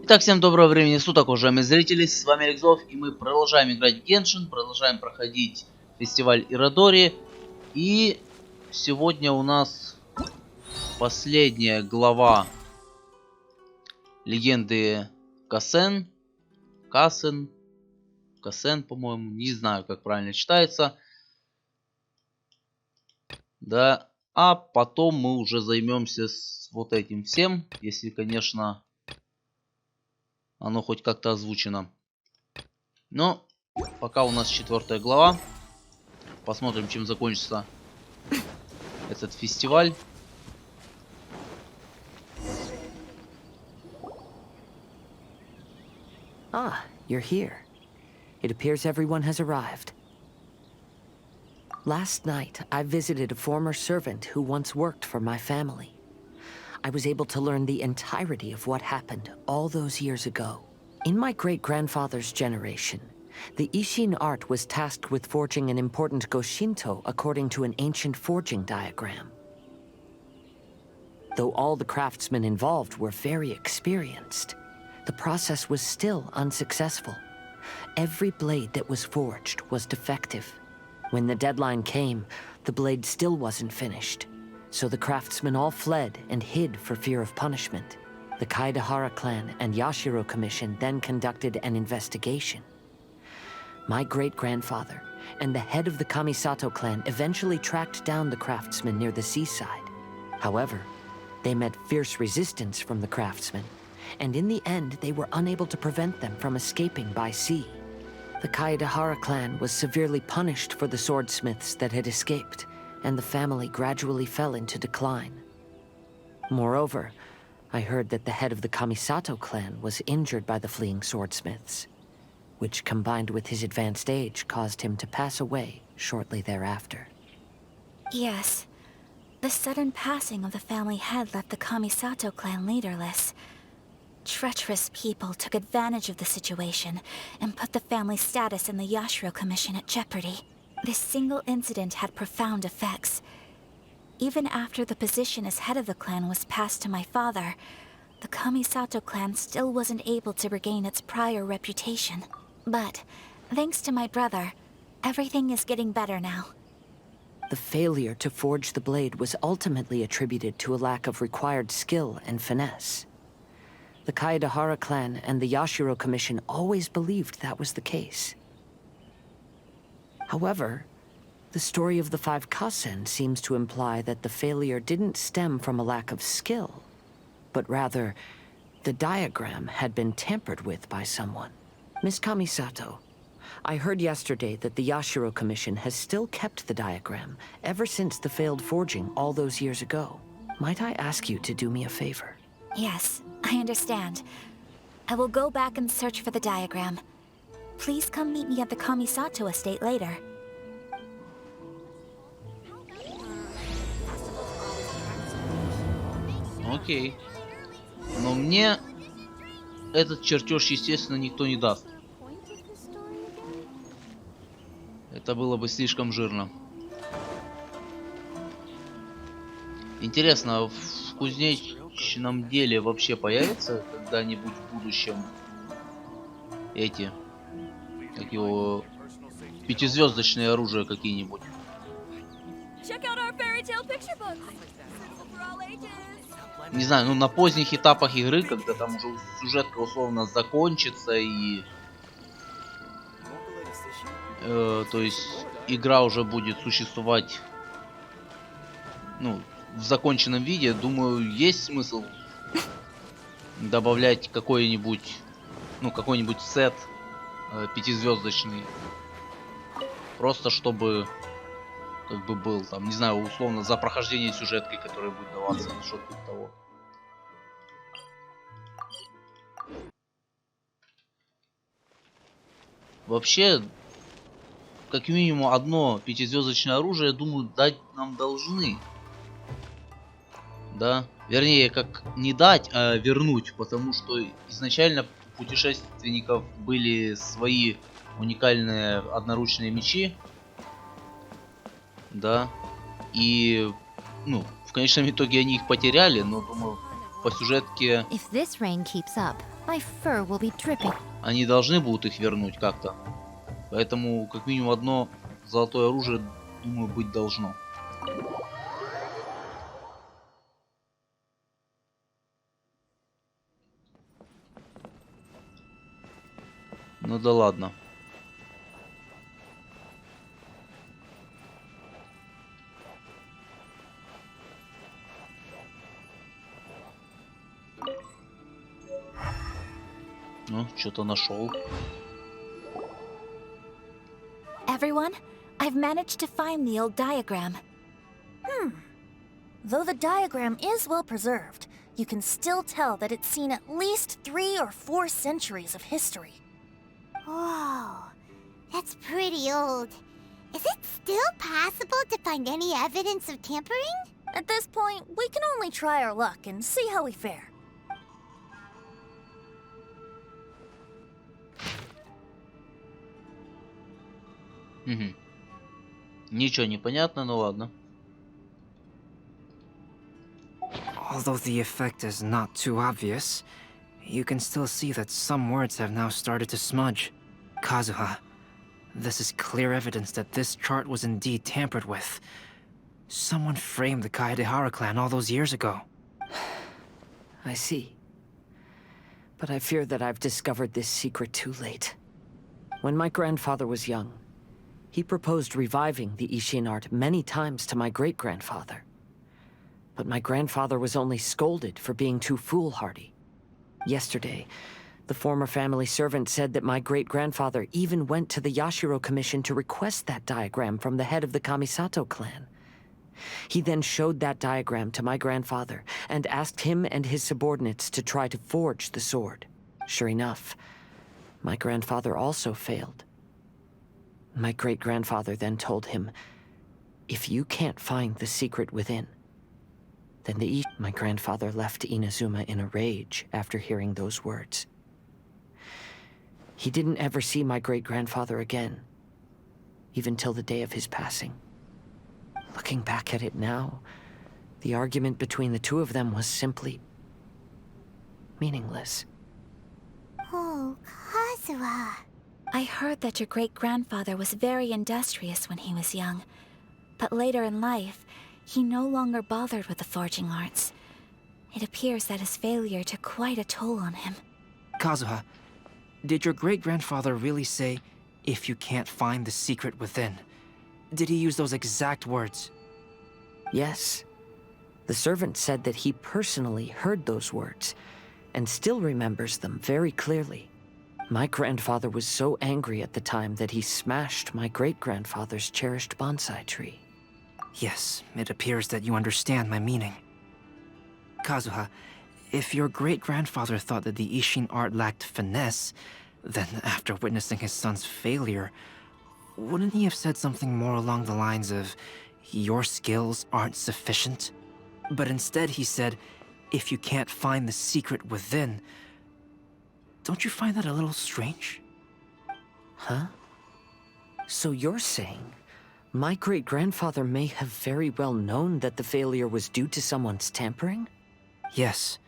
Итак, всем доброго времени суток, уважаемые зрители, с вами alekszov, и мы продолжаем играть в Genshin, продолжаем проходить фестиваль Истории. И сегодня у нас последняя глава Легенды Касэн, Касэн, по-моему, не знаю, как правильно читается. Да, а потом мы уже займемся с вот этим всем, если, конечно, оно хоть как-то озвучено. Но пока у нас 4 глава. Посмотрим, чем закончится этот фестиваль. Ah, you're here. It appears everyone has arrived. Last night, I visited a former servant who once worked for my family. I was able to learn the entirety of what happened all those years ago. In my great-grandfather's generation, the Ishin art was tasked with forging an important Goshinto according to an ancient forging diagram. Though all the craftsmen involved were very experienced, the process was still unsuccessful. Every blade that was forged was defective. When the deadline came, the blade still wasn't finished, so the craftsmen all fled and hid for fear of punishment. The Kaidekhara clan and Yashiro Commission then conducted an investigation. My great-grandfather and the head of the Kamisato clan eventually tracked down the craftsmen near the seaside. However, they met fierce resistance from the craftsmen, and in the end they were unable to prevent them from escaping by sea. The Kaidekhara clan was severely punished for the swordsmiths that had escaped, and the family gradually fell into decline. Moreover, I heard that the head of the Kamisato clan was injured by the fleeing swordsmiths, which combined with his advanced age caused him to pass away shortly thereafter. Yes. The sudden passing of the family head left the Kamisato clan leaderless. Treacherous people took advantage of the situation and put the family's status in the Yashiro Commission at jeopardy. This single incident had profound effects. Even after the position as head of the clan was passed to my father, the Kamisato clan still wasn't able to regain its prior reputation. But, thanks to my brother, everything is getting better now. The failure to forge the blade was ultimately attributed to a lack of required skill and finesse. The Kaidekhara clan and the Yashiro Commission always believed that was the case. However, the story of the 5 Kasen seems to imply that the failure didn't stem from a lack of skill, but rather, the diagram had been tampered with by someone. Miss Kamisato, I heard yesterday that the Yashiro Commission has still kept the diagram ever since the failed forging all those years ago. Might I ask you to do me a favor? Yes, I understand. I will go back and search for the diagram. Please come meet me at the Kamisato estate later. Окей. Но мне этот чертеж, естественно, никто не даст. Это было бы слишком жирно. Интересно, в кузнечном деле вообще появятся когда-нибудь в будущем эти, как его, 5-звездочные оружия какие-нибудь? Не знаю, ну на поздних этапах игры, когда там уже сюжетка условно закончится и то есть игра уже будет существовать, ну, в законченном виде, думаю, есть смысл добавлять какой-нибудь, ну, какой-нибудь сет 5-звездочный, просто чтобы как бы был там, не знаю, условно за прохождение сюжеткой, которая будет даваться, что-то типа того. Вообще, как минимум одно 5-звездочное оружие, думаю, дать нам должны. Да, вернее, как не дать, а вернуть, потому что изначально у путешественников были свои уникальные одноручные мечи. Да, и, ну, в конечном итоге они их потеряли, но, думаю, по сюжетке If this rain keeps up, my fur will be dripping. они должны будут их вернуть как-то. Поэтому как минимум одно золотое оружие, думаю, быть должно. Ну да ладно. Ну, что-то нашел. Everyone, I've managed to find the old diagram. Though the diagram is well preserved, you can still tell that it's seen at least 3 or 4 centuries of history. Whoa, that's pretty old. Is it still possible to find any evidence of tampering? At this point, we can only try our luck and see how we fare. Угу. Ничего не понятно, ну ладно. Although the effect is not too obvious, you can still see that some words have now started to smudge. Kazuha, this is clear evidence that this chart was indeed tampered with. Someone framed the Kaeдэhara clan all those years ago. I see. But I fear that I've discovered this secret too late. When my grandfather was young, he proposed reviving the Ishin art many times to my great-grandfather. But my grandfather was only scolded for being too foolhardy. Yesterday, the former family servant said that my great-grandfather even went to the Yashiro Commission to request that diagram from the head of the Kamisato clan. He then showed that diagram to my grandfather and asked him and his subordinates to try to forge the sword. Sure enough, my grandfather also failed. My great-grandfather then told him, "If you can't find the secret within," then my grandfather left Inazuma in a rage after hearing those words. He didn't ever see my great-grandfather again, even till the day of his passing. Looking back at it now, the argument between the two of them was simply meaningless. Oh, Kazuha. I heard that your great-grandfather was very industrious when he was young, but later in life, he no longer bothered with the forging arts. It appears that his failure took quite a toll on him. Kazuha, did your great-grandfather really say, "If you can't find the secret within"? Did he use those exact words? Yes. The servant said that he personally heard those words, and still remembers them very clearly. My grandfather was so angry at the time that he smashed my great-grandfather's cherished bonsai tree. Yes, it appears that you understand my meaning. Kazuha, if your great-grandfather thought that the Ishin art lacked finesse, then after witnessing his son's failure, wouldn't he have said something more along the lines of, "Your skills aren't sufficient"? But instead he said, "If you can't find the secret within." Don't you find that a little strange? Huh? So you're saying my great-grandfather may have very well known that the failure was due to someone's tampering? Yes.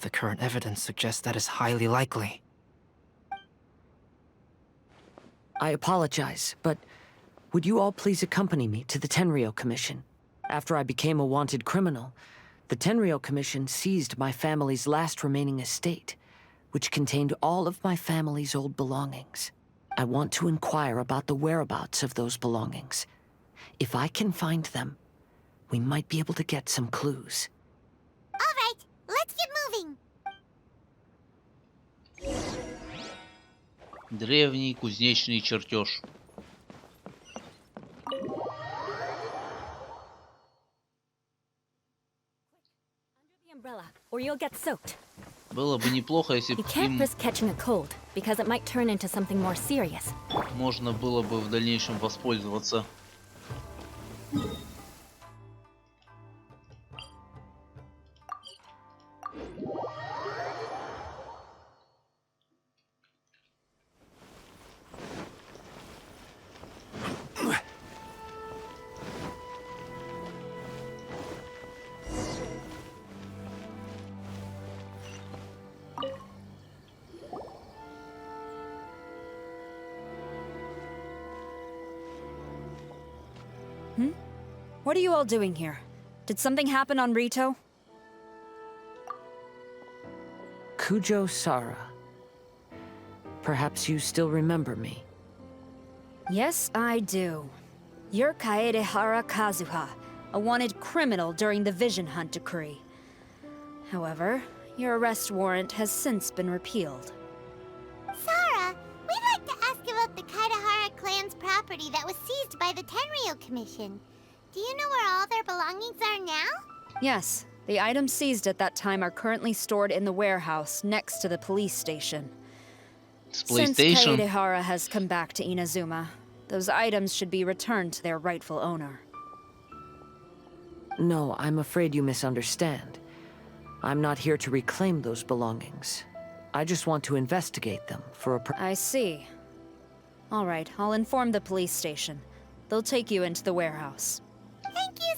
The current evidence suggests that is highly likely. I apologize, but would you all please accompany me to the Tenryou Commission? After I became a wanted criminal, the Tenryou Commission seized my family's last remaining estate, which contained all of my family's old belongings. I want to inquire about the whereabouts of those belongings. If I can find them, we might be able to get some clues. All right, let's get moving. Древний кузнечный чертеж. The umbrella, or you'll get soaked. Было бы неплохо, если бы You can't им risk catching a cold, because it might turn into something more serious. можно было бы в дальнейшем воспользоваться. What are you all doing here? Did something happen on Rito? Kujo Sara. Perhaps you still remember me. Yes, I do. You're Kaeдэhara Kazuha, a wanted criminal during the Vision Hunt decree. However, your arrest warrant has since been repealed. Sara, we'd like to ask about the Kaeдэhara clan's property that was seized by the Tenryou Commission. Do you know where all their belongings are now? Yes, the items seized at that time are currently stored in the warehouse next to the police station. Since Kaeдэhara has come back to Inazuma, those items should be returned to their rightful owner. No, I'm afraid you misunderstand. I'm not here to reclaim those belongings. I just want to investigate them for a I see. All right, I'll inform the police station. They'll take you into the warehouse. Thank you,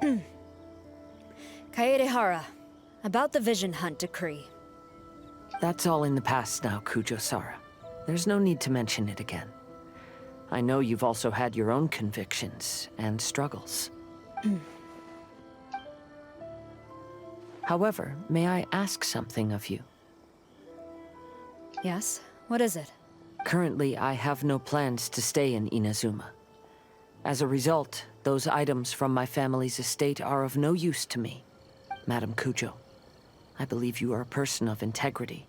Sara! Kaeдэhara, about the Vision Hunt decree. That's all in the past now, Kujo Sara. There's no need to mention it again. I know you've also had your own convictions and struggles. However, may I ask something of you? Yes? What is it? Currently, I have no plans to stay in Inazuma. As a result, those items from my family's estate are of no use to me. Madam Kujo, I believe you are a person of integrity.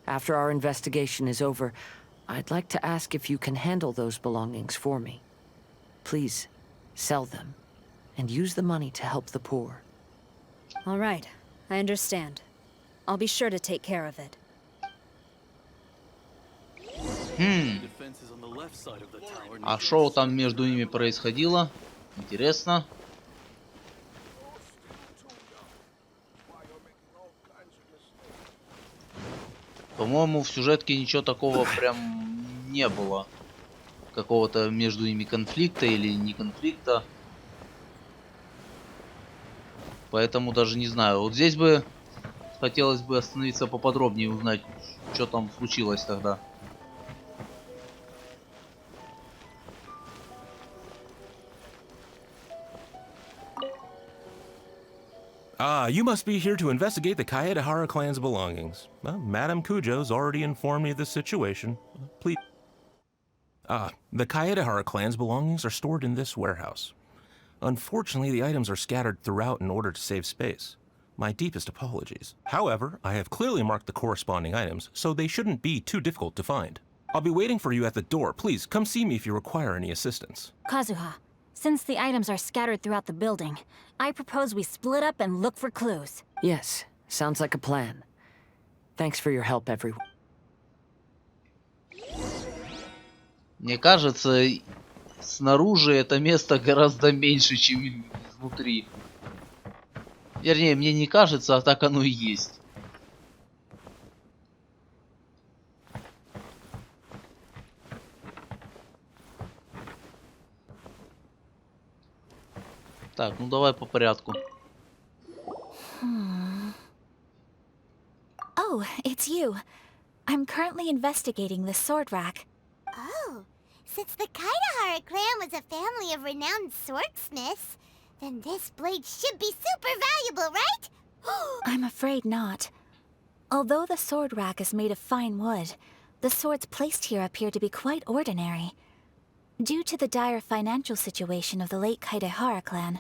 After our investigation is over, I'd like to ask if you can handle those belongings for me. Please, sell them, and use the money to help the poor. All right, I understand. I'll be sure to take care of it. А что там между ними происходило? Интересно. По-моему, в сюжетке ничего такого прям не было. Какого-то между ними конфликта или не конфликта. Поэтому даже не знаю. Вот здесь бы хотелось бы остановиться поподробнее, узнать, что там случилось тогда. Ah, you must be here to investigate the Kaeдэhara clan's belongings. Well, Madame Kujo's already informed me of the situation. Please. The Kaeдэhara clan's belongings are stored in this warehouse. Unfortunately, the items are scattered throughout in order to save space. My deepest apologies. However, I have clearly marked the corresponding items, so they shouldn't be too difficult to find. I'll be waiting for you at the door. Please, come see me if you require any assistance. Kazuha, since the items are scattered throughout the building, I propose we split up and look for clues. Yes, sounds like a plan. Thanks for your help, everyone. Мне кажется, снаружи это место гораздо меньше, чем изнутри. Вернее, мне не кажется, а так оно и есть. Так, ну давай по порядку. Oh, it's you. I'm currently investigating the sword rack. Oh, since the Kaeдэhara clan was a family of renowned swordsmiths, then this blade should be super valuable, right? I'm afraid not. Although the sword rack is made of fine wood, the swords placed here appear to be quite ordinary. Due to the dire financial situation of the late Kaeдэhara clan,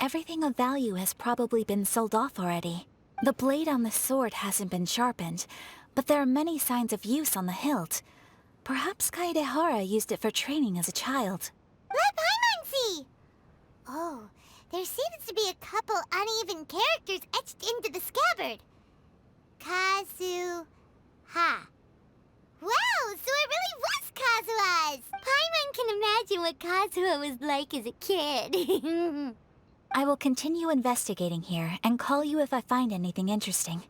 everything of value has probably been sold off already. The blade on the sword hasn't been sharpened, but there are many signs of use on the hilt. Perhaps Kaeдэhara used it for training as a child. Let Paimon see! Oh, there seems to be a couple uneven characters etched into the scabbard. Kazuha. Wow, so it really was Kazuha's! Paimon can imagine what Kazuha was like as a kid. I will continue investigating here and call you if I find anything interesting.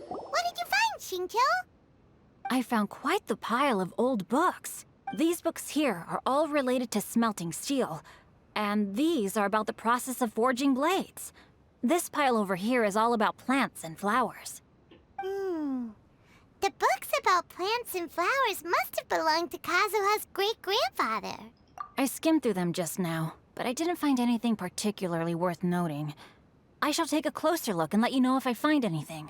What did you find, Shincho? I found quite the pile of old books. These books here are all related to smelting steel, and these are about the process of forging blades. This pile over here is all about plants and flowers. The books about plants and flowers must have belonged to Kazuha's great-grandfather. I skimmed through them just now, but I didn't find anything particularly worth noting. I shall take a closer look and let you know if I find anything.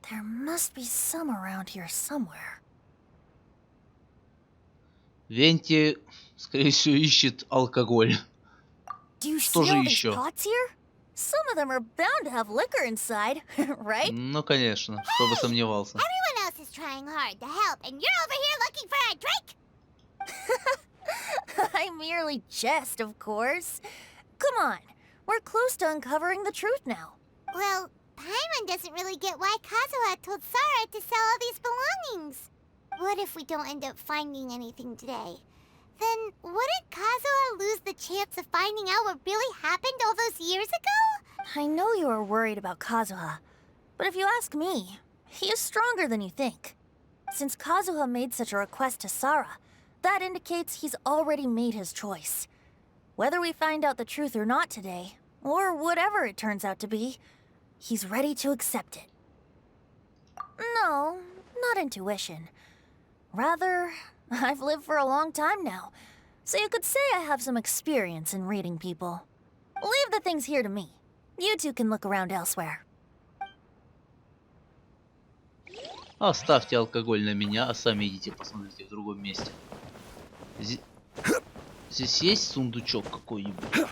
There must be some around here somewhere. Венти, скорее всего, ищет алкоголь. Do you Что see же all these еще? pots here? Some of them are bound to have liquor inside, right? Ну, конечно, кто бы сомневался. Everyone else is trying hard to help, and you're over here looking for a drink? I merely jest, of course. Come on, we're close to uncovering the truth now. Well, Paimon doesn't really get why Kazuha told Sara to sell all these belongings. What if we don't end up finding anything today? Then wouldn't Kazuha lose the chance of finding out what really happened all those years ago? I know you are worried about Kazuha, but if you ask me, he is stronger than you think. Since Kazuha made such a request to Sara, that indicates he's already made his choice. Whether we find out the truth or not today, or whatever it turns out to be, he's ready to accept it. No, not intuition. Rather, I've lived for a long time now, so you could say I have some experience in reading people. Leave the things here to me. You two can look around elsewhere. Оставьте алкоголь на меня, а сами идите посмотрите в другом месте. Здесь есть сундучок какой-нибудь?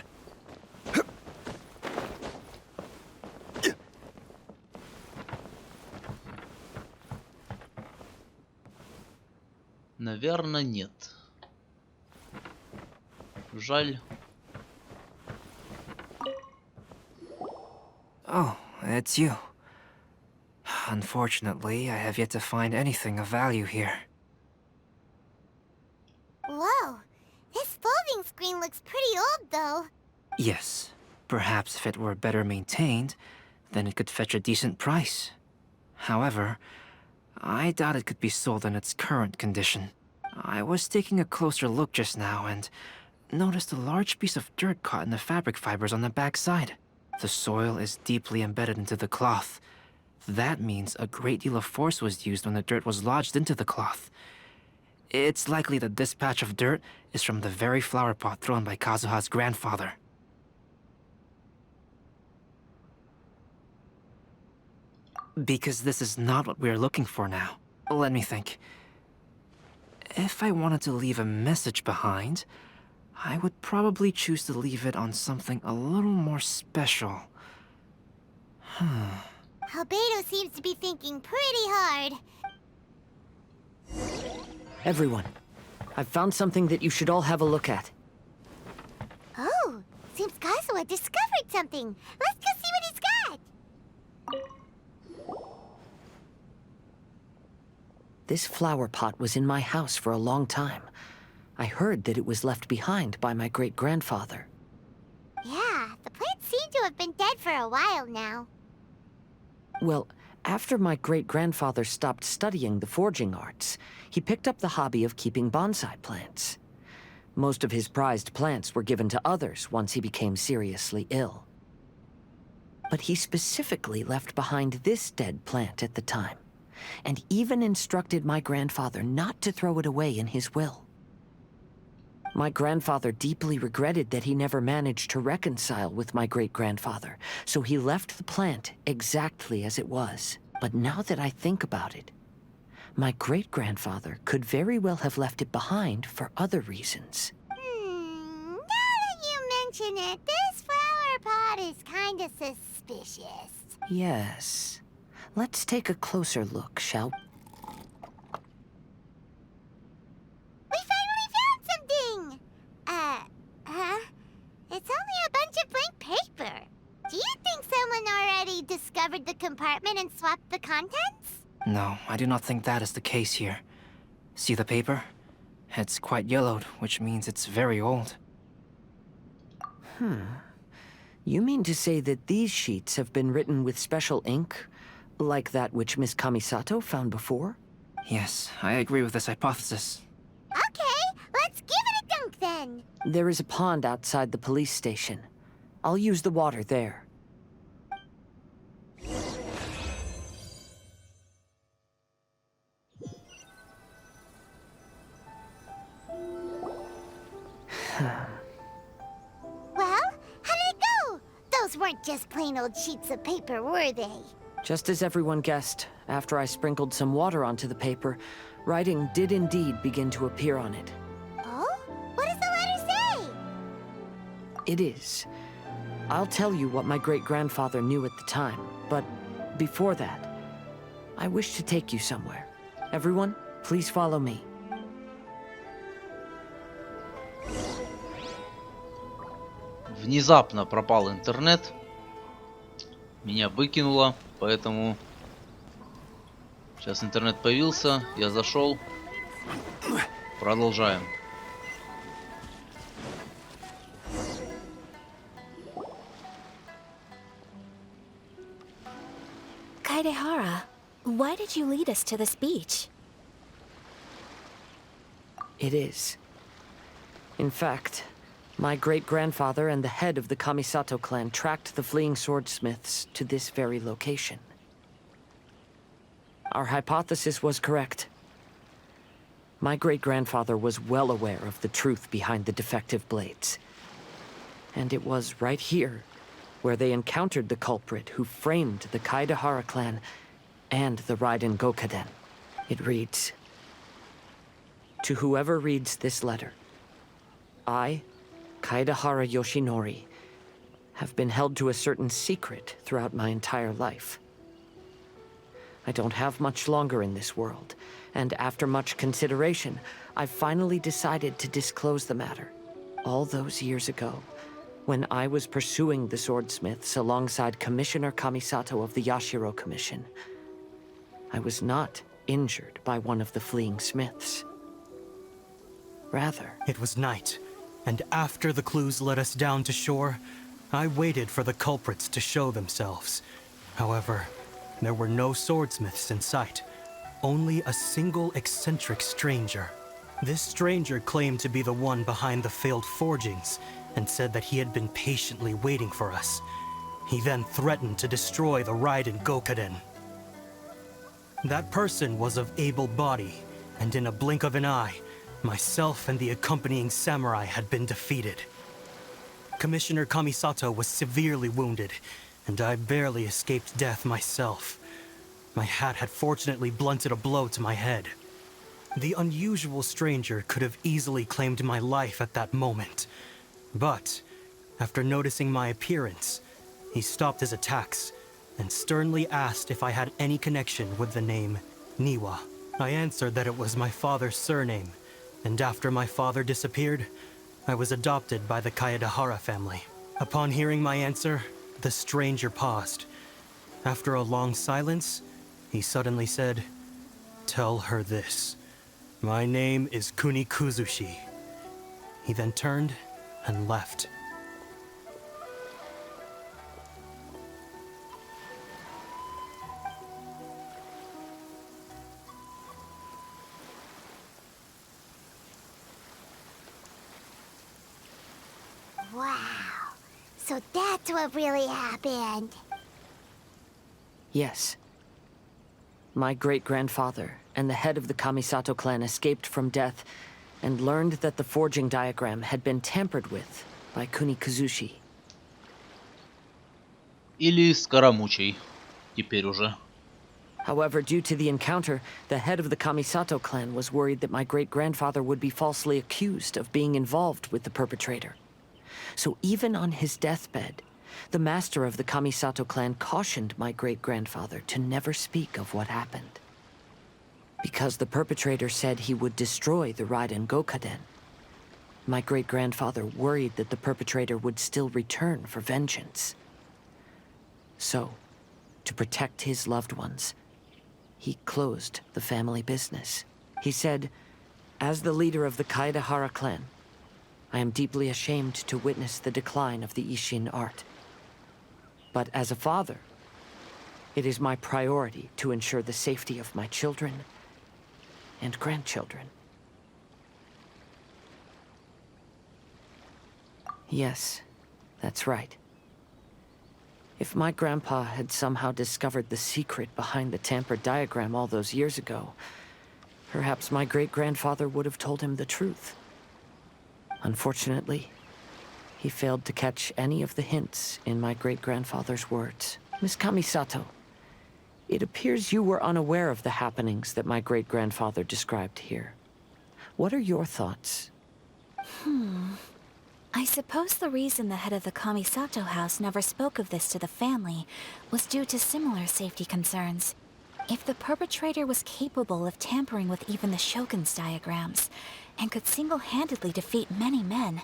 Наверное, нет. Жаль. Oh, it's you. Unfortunately, I have yet to find anything of value here. Whoa, this folding screen looks pretty old though. Yes, perhaps if it were better maintained, then it could fetch a decent price. However, I doubt it could be sold in its current condition. I was taking a closer look just now and noticed a large piece of dirt caught in the fabric fibers on the back side. The soil is deeply embedded into the cloth. That means a great deal of force was used when the dirt was lodged into the cloth. It's likely that this patch of dirt is from the very flower pot thrown by Kazuha's grandfather. Because this is not what we are looking for now. Let me think. If I wanted to leave a message behind, I would probably choose to leave it on something a little more special. Albedo seems to be thinking pretty hard. Everyone, I've found something that you should all have a look at. Oh, seems Kazuha discovered something. Let's go see what he's got. This flower pot was in my house for a long time. I heard that it was left behind by my great-grandfather. Yeah, the plants seem to have been dead for a while now. Well, after my great-grandfather stopped studying the forging arts, he picked up the hobby of keeping bonsai plants. Most of his prized plants were given to others once he became seriously ill. But he specifically left behind this dead plant at the time, and even instructed my grandfather not to throw it away in his will. My grandfather deeply regretted that he never managed to reconcile with my great-grandfather, so he left the plant exactly as it was. But now that I think about it, my great-grandfather could very well have left it behind for other reasons. Now that you mention it, this flower pot is kinda suspicious. Yes. Let's take a closer look, shall we? We finally found something! It's only a bunch of blank paper. Do you think someone already discovered the compartment and swapped the contents? No, I do not think that is the case here. See the paper? It's quite yellowed, which means it's very old. You mean to say that these sheets have been written with special ink? Like that which Miss Kamisato found before? Yes, I agree with this hypothesis. Okay, let's give it a dunk then. There is a pond outside the police station. I'll use the water there. Well, how did it go? Those weren't just plain old sheets of paper, were they? Just as everyone guessed, after I sprinkled some water onto the paper, writing did indeed begin to appear on it. Oh? What does the letter say? It is. I'll tell you what my great-grandfather knew at the time, but before that, I wish to take you somewhere. Everyone, please follow me. Внезапно пропал интернет. Меня выкинуло, поэтому сейчас интернет появился, я зашел. Продолжаем. Kaide'hara, why did you lead us to this beach? It is. In fact, my great-grandfather and the head of the Kamisato clan tracked the fleeing swordsmiths to this very location. Our hypothesis was correct. My great-grandfather was well aware of the truth behind the defective blades. And it was right here where they encountered the culprit who framed the Kaide'hara clan and the Raiden Gokaden. It reads, "To whoever reads this letter, I, Kaide'hara Yoshinori, have been held to a certain secret throughout my entire life. I don't have much longer in this world, and after much consideration, I've finally decided to disclose the matter. All those years ago, when I was pursuing the swordsmiths alongside Commissioner Kamisato of the Yashiro Commission, I was not injured by one of the fleeing smiths. Rather, it was night, and after the clues led us down to shore, I waited for the culprits to show themselves. However, there were no swordsmiths in sight, only a single eccentric stranger. This stranger claimed to be the one behind the failed forgings, and said that he had been patiently waiting for us. He then threatened to destroy the Raiden Gokaden. That person was of able body, and in a blink of an eye, myself and the accompanying samurai had been defeated. Commissioner Kamisato was severely wounded, and I barely escaped death myself. My hat had fortunately blunted a blow to my head. The unusual stranger could have easily claimed my life at that moment. But, after noticing my appearance, he stopped his attacks and sternly asked if I had any connection with the name Niwa. I answered that it was my father's surname, and after my father disappeared, I was adopted by the Kaide'hara family. Upon hearing my answer, the stranger paused. After a long silence, he suddenly said, "Tell her this. My name is Kunikuzushi." He then turned and left. Wow. So that's what really happened. yes. My great-grandfather and the head of the Kamisato clan escaped from death and learned that the forging diagram had been tampered with by Kunikuzushi. Или Скоромучий. Теперь уже. However, due to the encounter, the head of the Kamisato clan was worried that my great-grandfather would be falsely accused of being involved with the perpetrator. So even on his deathbed, the master of the Kamisato clan cautioned my great-grandfather to never speak of what happened. Because the perpetrator said he would destroy the Raiden Gokaden, my great-grandfather worried that the perpetrator would still return for vengeance. So, to protect his loved ones, he closed the family business. He said, "As the leader of the Kaide'hara clan, I am deeply ashamed to witness the decline of the Isshin art. But as a father, it is my priority to ensure the safety of my children and grandchildren. Yes, that's right. If my grandpa had somehow discovered the secret behind the tampered diagram all those years ago, perhaps my great-grandfather would have told him the truth. Unfortunately, he failed to catch any of the hints in my great-grandfather's words. Miss Kamisato, it appears you were unaware of the happenings that my great-grandfather described here. What are your thoughts? I suppose the reason the head of the Kamisato house never spoke of this to the family was due to similar safety concerns. If the perpetrator was capable of tampering with even the Shogun's diagrams, and could single-handedly defeat many men,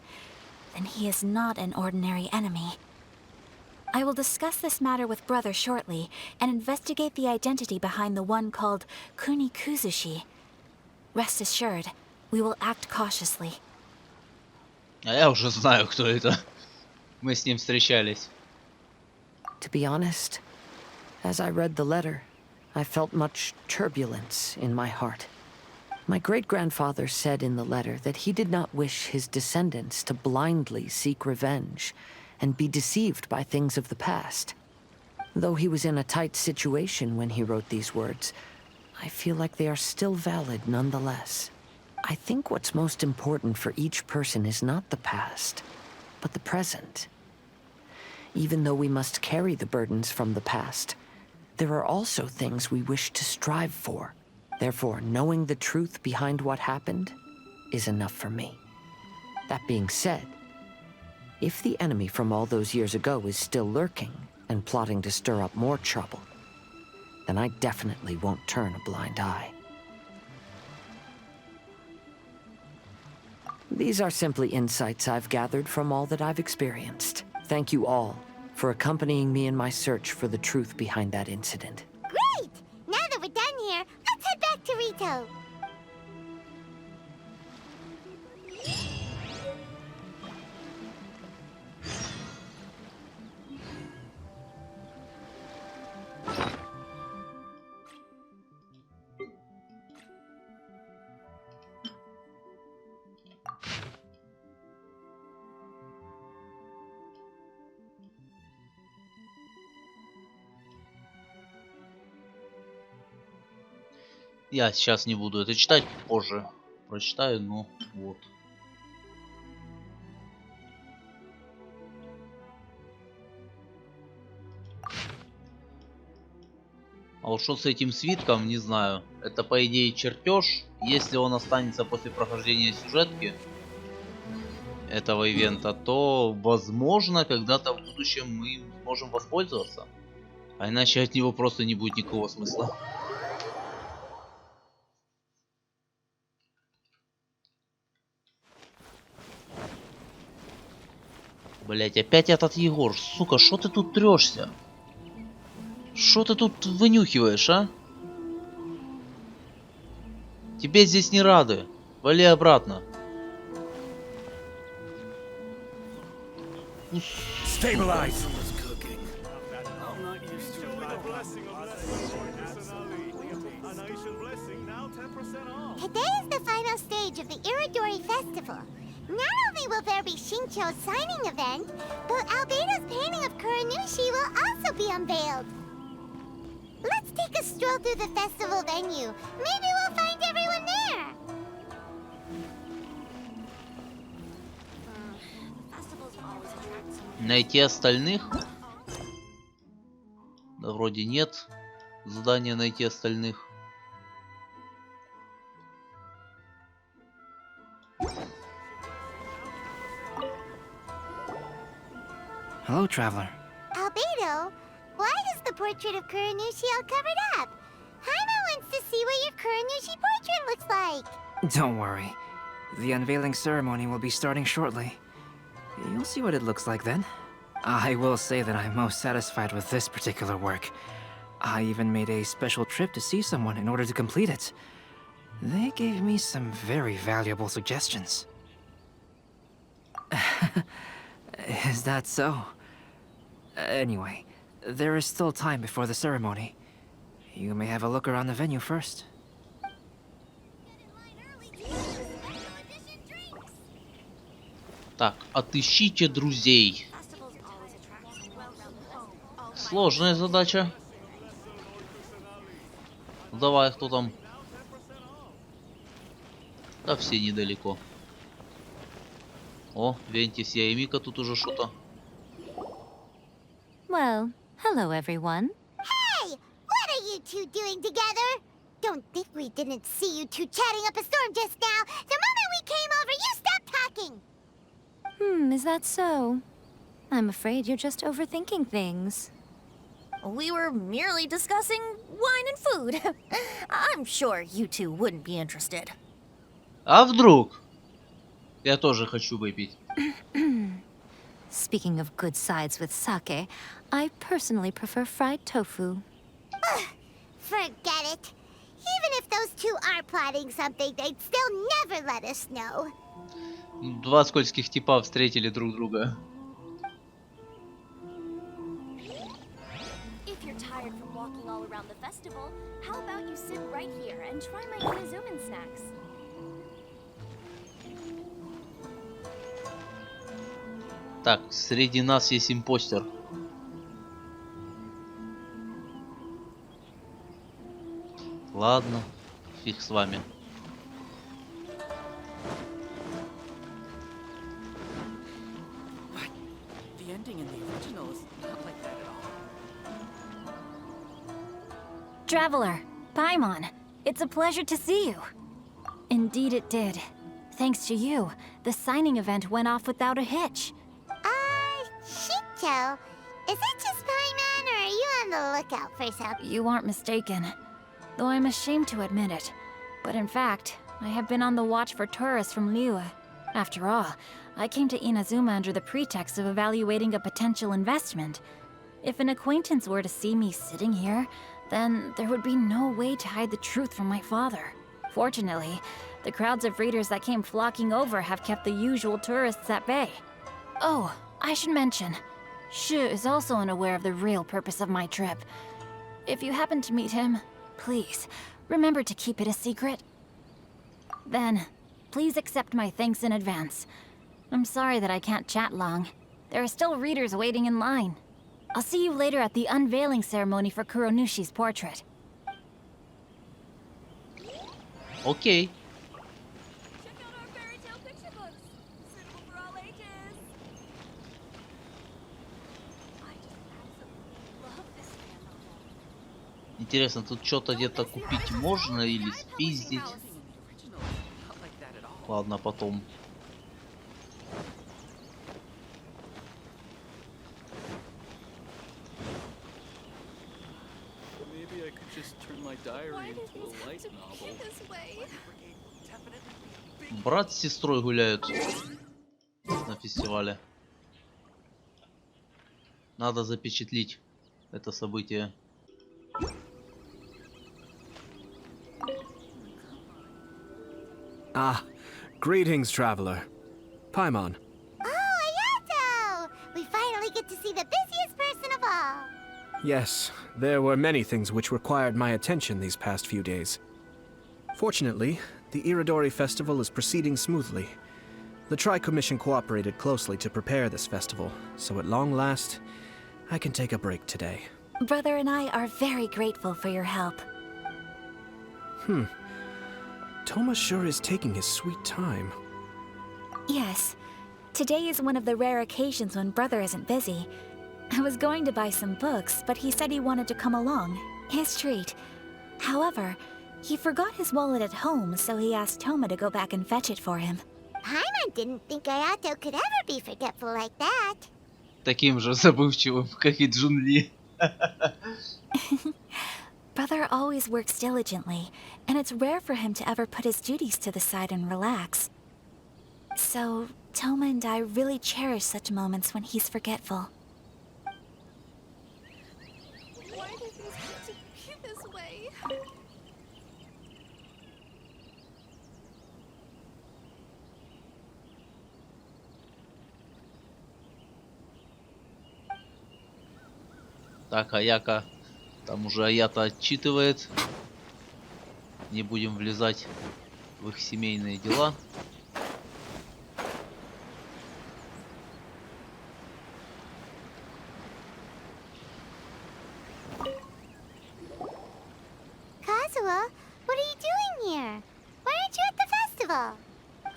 then he is not an ordinary enemy. I will discuss this matter with Brother shortly, and investigate the identity behind the one called Kuni Kuzushi. Rest assured, we will act cautiously. А я уже знаю, кто это. Мы с ним встречались. To be honest, as I read the letter, I felt much turbulence in my heart. My great-grandfather said in the letter that he did not wish his descendants to blindly seek revenge and be deceived by things of the past. Though he was in a tight situation when he wrote these words, I feel like they are still valid nonetheless. I think what's most important for each person is not the past, but the present. Even though we must carry the burdens from the past, there are also things we wish to strive for. Therefore, knowing the truth behind what happened is enough for me. That being said, if the enemy from all those years ago is still lurking and plotting to stir up more trouble, then I definitely won't turn a blind eye. These are simply insights I've gathered from all that I've experienced. Thank you all for accompanying me in my search for the truth behind that incident. Great! Now that we're done here, let's head back to Rito. Я сейчас не буду это читать, позже прочитаю, но вот. А вот что с этим свитком, не знаю. Это по идее чертеж. Если он останется после прохождения сюжетки этого ивента, то возможно когда-то в будущем мы им сможем воспользоваться. А иначе от него просто не будет никакого смысла. Блять, опять этот Егор. Сука, что ты тут трешься? Что ты тут вынюхиваешь, а? Тебе здесь не рады. Вали обратно. Stabilize. Today is the final stage of the Iridori Festival. Not only will there be Shincho's signing event, but Albedo's painting of Kuranushi will also be unveiled. Let's take a stroll through the festival venue. Maybe we'll find everyone there. Найти остальных? Да вроде нет. Задание найти остальных. Hello, traveler. Albedo, why is the portrait of Kuranushi all covered up? Haima wants to see what your Kuranushi portrait looks like. Don't worry. The unveiling ceremony will be starting shortly. You'll see what it looks like then. I will say that I'm most satisfied with this particular work. I even made a special trip to see someone in order to complete it. They gave me some very valuable suggestions. Is that so? Anyway, there is still time before the ceremony. You may have a look around the venue first. Так, отыщите друзей. Сложная задача. Давай, кто там? Да все недалеко. О, Вентис, я и Мика тут уже что-то. Well, hello everyone. Hey! What are you two doing together? Don't think we didn't see you two chatting up a storm just now. The moment we came over, you stopped talking. Is that so? I'm afraid you're just overthinking things. We were merely discussing wine and food. I'm sure you two wouldn't be interested. А вдруг? Я тоже хочу выпить. Speaking of good sides with sake, I personally prefer fried tofu. Forget it. Even if those two are plotting something, they'd still never let us know. Два скользких типа встретили друг друга. If you're tired from walking all around the festival, how about you sit right here and try my Inazuman snacks? Так, среди нас есть импостер. Ладно, фиг с вами. The ending in the original is not like that at all. Traveler, Paimon, it's a pleasure to see you. Indeed it did. Thanks to you, the signing event went off without a hitch. Shinto, is it just Paimon, or are you on the lookout for something? You aren't mistaken. Though I'm ashamed to admit it. But in fact, I have been on the watch for tourists from Liyue. After all, I came to Inazuma under the pretext of evaluating a potential investment. If an acquaintance were to see me sitting here, then there would be no way to hide the truth from my father. Fortunately, the crowds of readers that came flocking over have kept the usual tourists at bay. Oh, I should mention, Shu is also unaware of the real purpose of my trip. If you happen to meet him, please, remember to keep it a secret. Then, please accept my thanks in advance. I'm sorry that I can't chat long. There are still readers waiting in line. I'll see you later at the unveiling ceremony for Kuronushi's portrait. Окей. Check out our fairy tale picture books. Suitable for all ages. I just absolutely love this fan novel. Интересно, тут что-то где-то купить можно или спиздить? Ладно, потом. Maybe I could just turn my diary into a light novel. Брат с сестрой гуляют на фестивале. Надо запечатлеть это событие. Ah, greetings, traveler. Paimon. Oh, Ayato! We finally get to see the busiest person of all. Yes, there were many things which required my attention these past few days. Fortunately, the Iridori festival is proceeding smoothly. The Tri-Commission cooperated closely to prepare this festival, so at long last, I can take a break today. Brother and I are very grateful for your help. Thomas sure is taking his sweet time. Yes. Today is one of the rare occasions when Brother isn't busy. I was going to buy some books, but he said he wanted to come along. His treat. However, he forgot his wallet at home, so he asked Toma to go back and fetch it for him. Paimon didn't think Ayato could ever be forgetful like that. Таким же забывчивым, как и Джунли. Brother always works diligently, and it's rare for him to ever put his duties to the side and relax. So, Toma and I really cherish such moments when he's forgetful. Why do things have to be this way? Так, Аяка. Там уже Аята отчитывает. Не будем влезать в их семейные дела.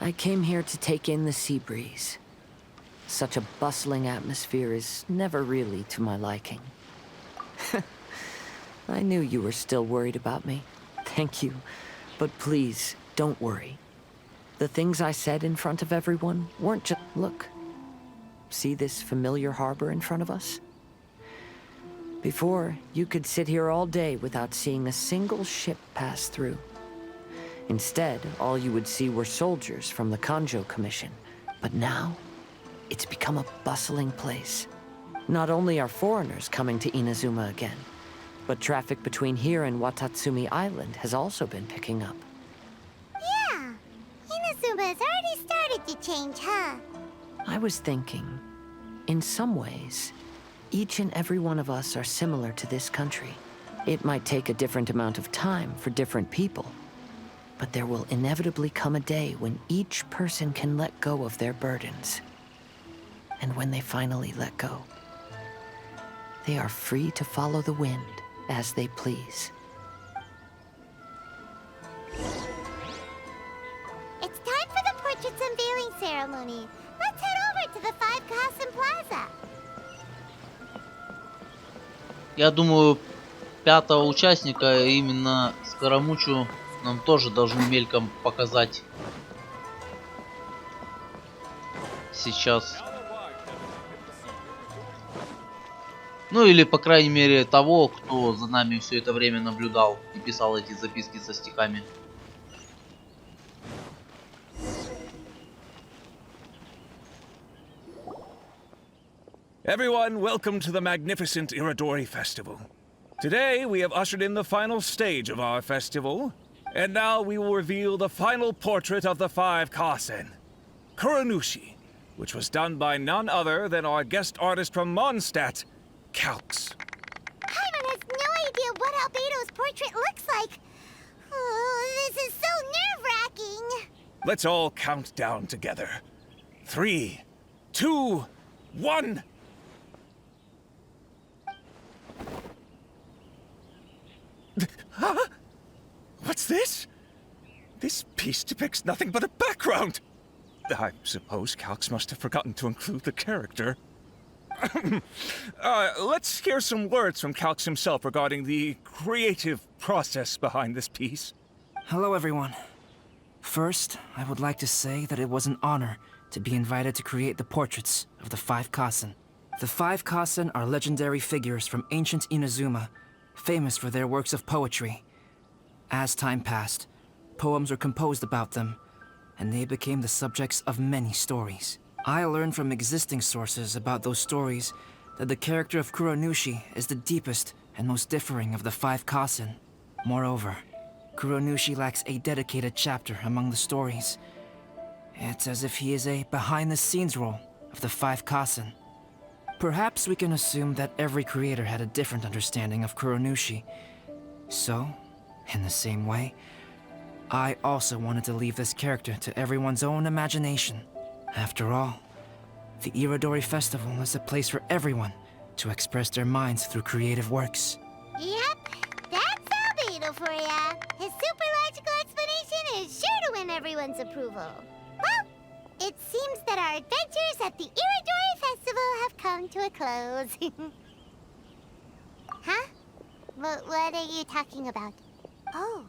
I came here to take in the sea breeze. Such a bustling atmosphere is never really to my liking. I knew you were still worried about me. Thank you. But please, don't worry. The things I said in front of everyone weren't just... Look. See this familiar harbor in front of us? Before, you could sit here all day without seeing a single ship pass through. Instead, all you would see were soldiers from the Kanjo Commission. But now, it's become a bustling place. Not only are foreigners coming to Inazuma again, but traffic between here and Watatsumi Island has also been picking up. Yeah, Inazuma's already started to change, huh? I was thinking, in some ways, each and every one of us are similar to this country. It might take a different amount of time for different people, but there will inevitably come a day when each person can let go of their burdens. And when they finally let go, they are free to follow the wind as they please. It's time for the portraits unveiling ceremony. Let's head over to the Five Kasen Plaza. Я думаю, пятого участника, именно Скоромучу, нам тоже должны мельком показать сейчас. Ну или, по крайней мере, того, кто за нами все это время наблюдал и писал эти записки со стихами. Everyone, welcome to the magnificent Iridori Festival. Today, we have ushered in the final stage of our festival, and now we will reveal the final portrait of the Five Kasen, Kuronushi, which was done by none other than our guest artist from Mondstadt, Calx. Paimon has no idea what Albedo's portrait looks like. Oh, this is so nerve-wracking. Let's all count down together. 3, 2, 1. Huh? What's this? This piece depicts nothing but a background. I suppose Calx must have forgotten to include the character. Let's hear some words from Calx himself regarding the creative process behind this piece. Hello, everyone. First, I would like to say that it was an honor to be invited to create the portraits of the Five Kasen. The Five Kasen are legendary figures from ancient Inazuma, famous for their works of poetry. As time passed, poems were composed about them, and they became the subjects of many stories. I learned from existing sources about those stories that the character of Kuronushi is the deepest and most differing of the Five Kasen. Moreover, Kuronushi lacks a dedicated chapter among the stories. It's as if he is a behind-the-scenes role of the Five Kasen. Perhaps we can assume that every creator had a different understanding of Kuronushi. So, in the same way, I also wanted to leave this character to everyone's own imagination. After all, the Iridori Festival is a place for everyone to express their minds through creative works. Yep, that's Albedo for ya. His super logical explanation is sure to win everyone's approval. Well, it seems that our adventures at the Iridori Festival have come to a close. Huh? What are you talking about? Oh,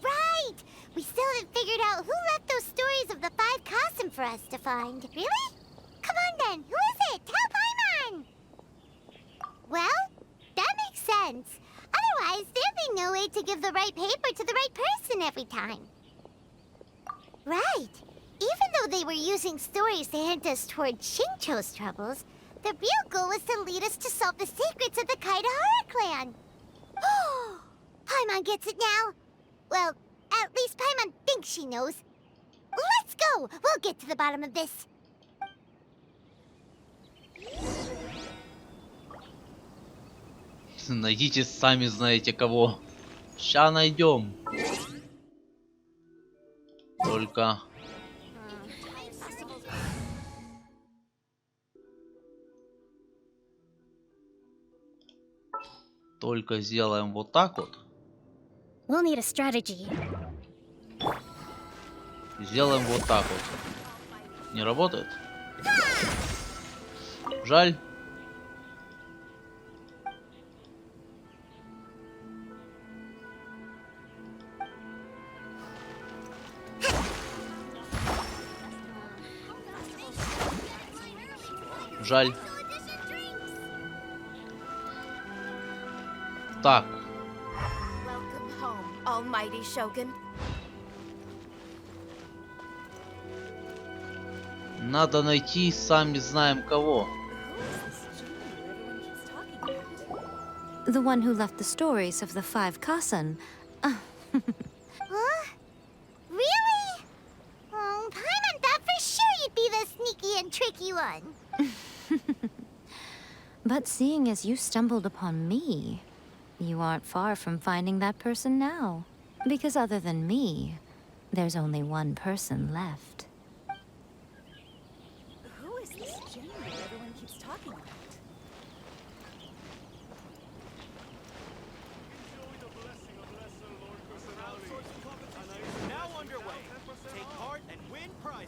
right! We still haven't figured out who left those stories of the Five Kasen for us to find. Really? Come on then, who is it? Tell Paimon! Well, that makes sense. Otherwise, there'd be no way to give the right paper to the right person every time. Right. Even though they were using stories to hint us toward Shincho's troubles, the real goal was to lead us to solve the secrets of the Kaidohara clan. Oh, Paimon gets it now. Well, at least Paimon thinks she knows. Let's go! We'll get to the bottom of this. Найдите сами знаете кого. Ща найдем. Только сделаем вот так вот. We'll need a strategy. Сделаем вот так вот. Не работает? Жаль. Жаль. Так. Надо найти, сами знаем кого. The one who left the stories of the 5 Kasen. Huh? Really? Paimon thought for sure you'd be the sneaky and tricky one. But seeing as you stumbled upon me, you aren't far from finding that person now. Because other than me, there's only one person left. Who is this general everyone keeps talking about? Now underway. Take part and win prizes.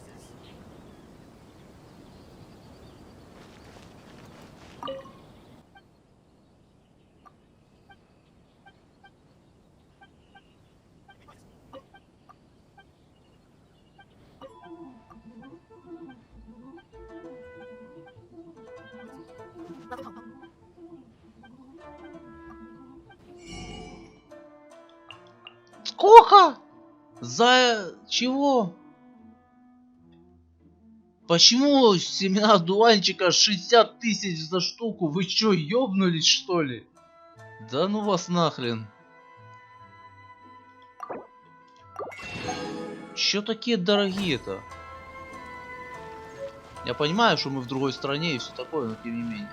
Сколько? За чего? Почему семена дуванчика 60 тысяч за штуку? Вы чё, ёбнулись что ли? Да ну вас нахрен. Чё такие дорогие-то? Я понимаю, что мы в другой стране и все такое, но тем не менее.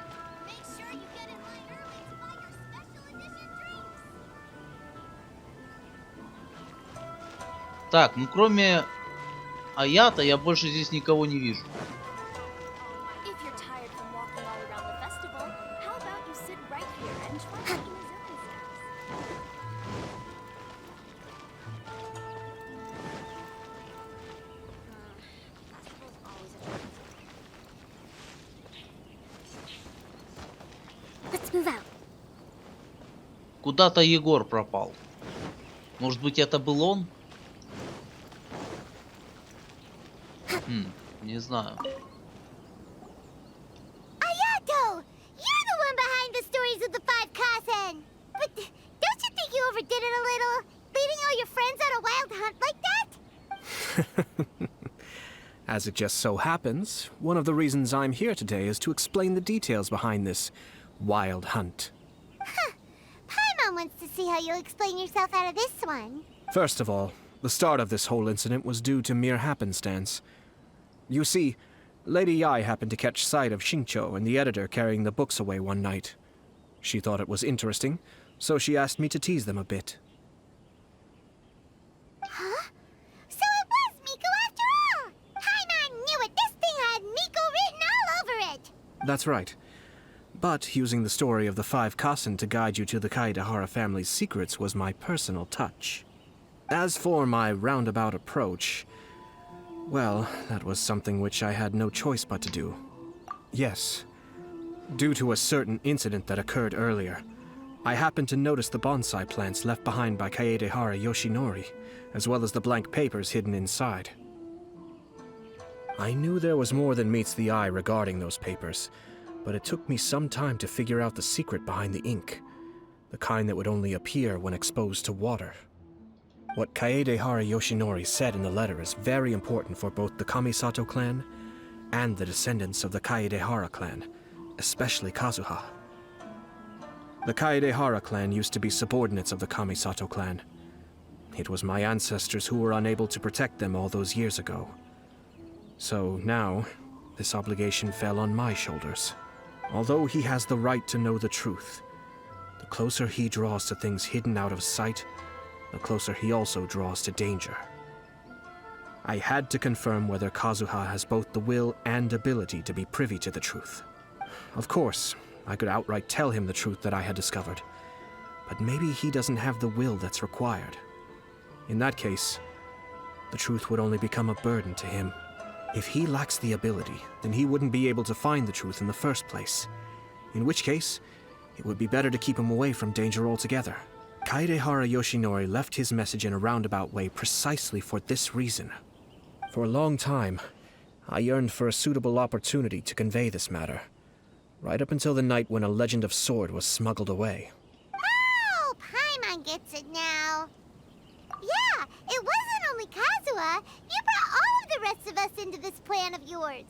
Так, ну кроме Аята я больше здесь никого не вижу. Куда-то Егор пропал. Может быть, это был он? Не знаю. Ayato! You're the one behind the stories of the 5 Kasen! But don't you think you overdid it a little? Leading all your friends on a wild hunt like that? As it just so happens, one of the reasons I'm here today is to explain the details behind this wild hunt. Huh. Paimon wants to see how you'll explain yourself out of this one. First of all, the start of this whole incident was due to mere happenstance. You see, Lady Yai happened to catch sight of Xingqiu and the editor carrying the books away one night. She thought it was interesting, so she asked me to tease them a bit. Huh? So it was Miko after all! Paimon knew it! This thing had Miko written all over it! That's right. But using the story of the 5 Kasen to guide you to the Kaidohara family's secrets was my personal touch. As for my roundabout approach, well, that was something which I had no choice but to do. Yes. Due to a certain incident that occurred earlier, I happened to notice the bonsai plants left behind by Kaeдэhara Yoshinori, as well as the blank papers hidden inside. I knew there was more than meets the eye regarding those papers, but it took me some time to figure out the secret behind the ink, the kind that would only appear when exposed to water. What Kaeдэhara Yoshinori said in the letter is very important for both the Kamisato clan and the descendants of the Kaeдэhara clan, especially Kazuha. The Kaeдэhara clan used to be subordinates of the Kamisato clan. It was my ancestors who were unable to protect them all those years ago. So now, this obligation fell on my shoulders. Although he has the right to know the truth, the closer he draws to things hidden out of sight, the closer he also draws to danger. I had to confirm whether Kazuha has both the will and ability to be privy to the truth. Of course, I could outright tell him the truth that I had discovered, but maybe he doesn't have the will that's required. In that case, the truth would only become a burden to him. If he lacks the ability, then he wouldn't be able to find the truth in the first place. In which case, it would be better to keep him away from danger altogether. Kaedehara Yoshinori left his message in a roundabout way precisely for this reason. For a long time, I yearned for a suitable opportunity to convey this matter, right up until the night when a legend of sword was smuggled away. Oh, Paimon gets it now. Yeah, it wasn't only Kazuha. You brought all of the rest of us into this plan of yours.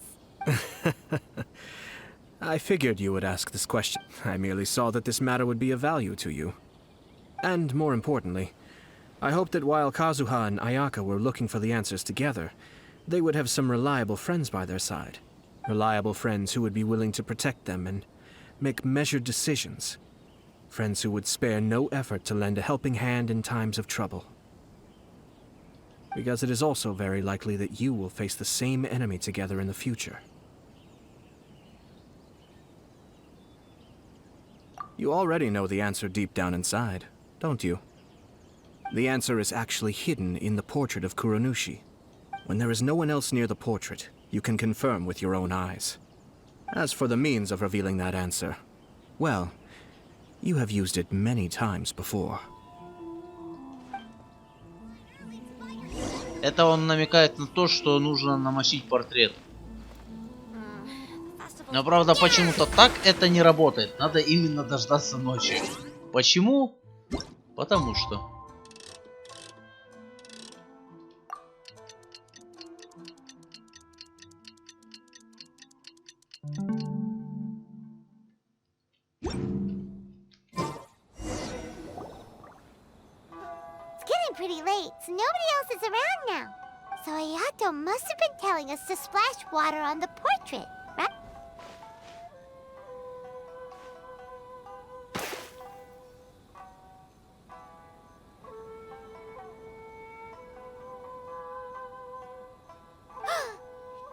I figured you would ask this question. I merely saw that this matter would be of value to you. And more importantly, I hoped that while Kazuha and Ayaka were looking for the answers together, they would have some reliable friends by their side. Reliable friends who would be willing to protect them and make measured decisions. Friends who would spare no effort to lend a helping hand in times of trouble. Because it is also very likely that you will face the same enemy together in the future. You already know the answer deep down inside, don't you? The answer is actually hidden in the portrait of Kuronushi. When there is no one else near the portrait, you can confirm with your own eyes. As for the means of revealing that answer, well, you have used it many times before. Это он намекает на то, что нужно намочить портрет. Но правда, почему-то так это не работает. Надо именно дождаться ночи. Почему? Потому что. Pretty late, so nobody else is around now. So Ayato must have been telling us to splash water on the portrait, right?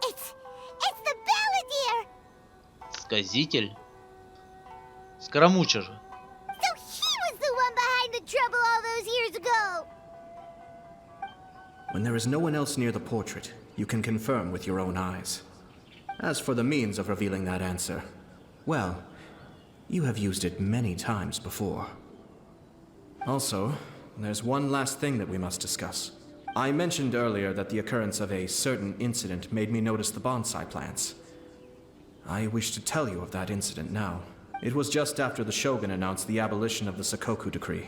It's the Balladeer! Сказитель? Скоромуча же. So he was the one behind the trouble all those years ago! When there is no one else near the portrait, you can confirm with your own eyes. As for the means of revealing that answer, well, you have used it many times before. Also, there's one last thing that we must discuss. I mentioned earlier that the occurrence of a certain incident made me notice the bonsai plants. I wish to tell you of that incident now. It was just after the Shogun announced the abolition of the Sakoku decree.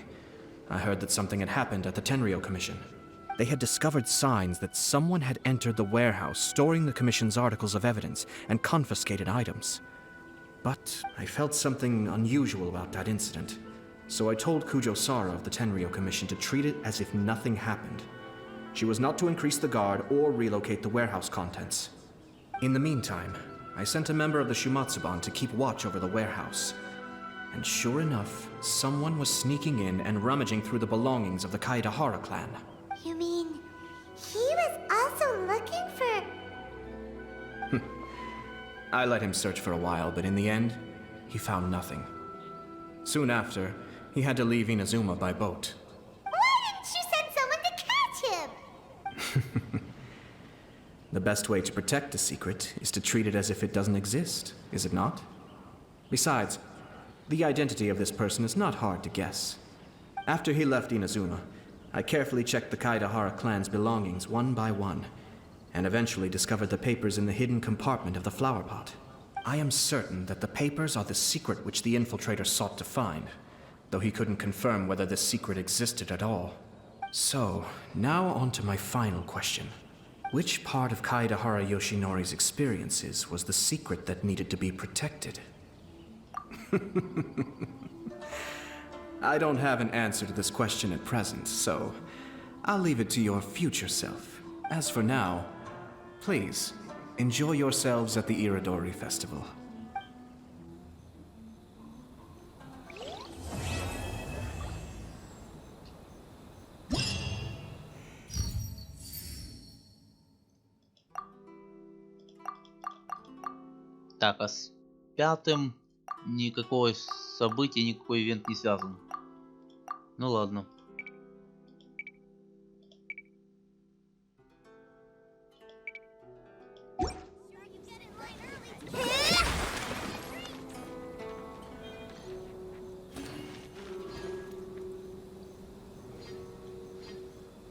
I heard that something had happened at the Tenryou Commission. They had discovered signs that someone had entered the warehouse storing the Commission's articles of evidence and confiscated items. But I felt something unusual about that incident, so I told Kujo Sara of the Tenryou Commission to treat it as if nothing happened. She was not to increase the guard or relocate the warehouse contents. In the meantime, I sent a member of the Shumatsuban to keep watch over the warehouse. And sure enough, someone was sneaking in and rummaging through the belongings of the Kaedehara clan. You mean, he was also looking for... I let him search for a while, but in the end, he found nothing. Soon after, he had to leave Inazuma by boat. Why didn't you send someone to catch him? The best way to protect a secret is to treat it as if it doesn't exist, is it not? Besides, the identity of this person is not hard to guess. After he left Inazuma, I carefully checked the Kaedehara clan's belongings one by one, and eventually discovered the papers in the hidden compartment of the flower pot. I am certain that the papers are the secret which the infiltrator sought to find, though he couldn't confirm whether this secret existed at all. So, now on to my final question. Which part of Kaedehara Yoshinori's experiences was the secret that needed to be protected? I don't have an answer to this question at present, so I'll leave it to your future self. As for now, please, enjoy yourselves at the Iridori Festival. Так, а с пятым никакого события, никакой ивент не связан. Ну ладно.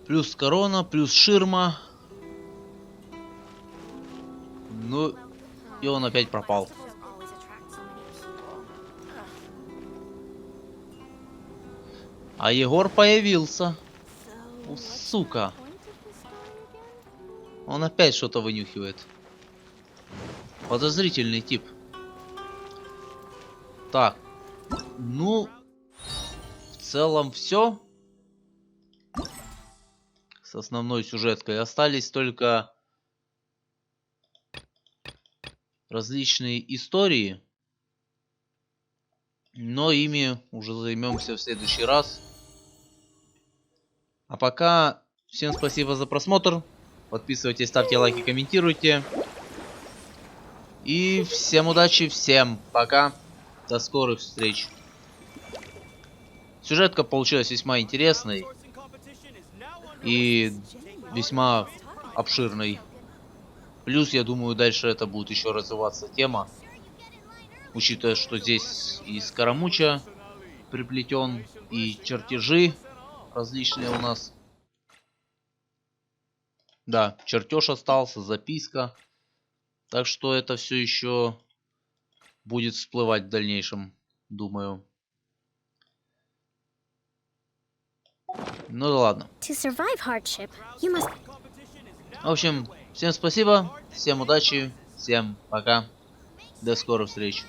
Плюс корона, плюс ширма. Ну, и он опять пропал. А Егор появился. О, сука. Он опять что-то вынюхивает. Подозрительный тип. Так. Ну, в целом все. С основной сюжеткой остались только различные истории. Но ими уже займемся в следующий раз. А пока всем спасибо за просмотр. Подписывайтесь, ставьте лайки, комментируйте. И всем удачи, всем пока. До скорых встреч. Сюжетка получилась весьма интересной. И весьма обширной. Плюс, я думаю, дальше это будет еще развиваться тема. Учитывая, что здесь и скоромуча приплетен, и чертежи различные у нас. Да, чертеж остался, записка. Так что это все еще будет всплывать в дальнейшем, думаю. Ну да ладно. В общем, всем спасибо, всем удачи, всем пока. До скорых встреч.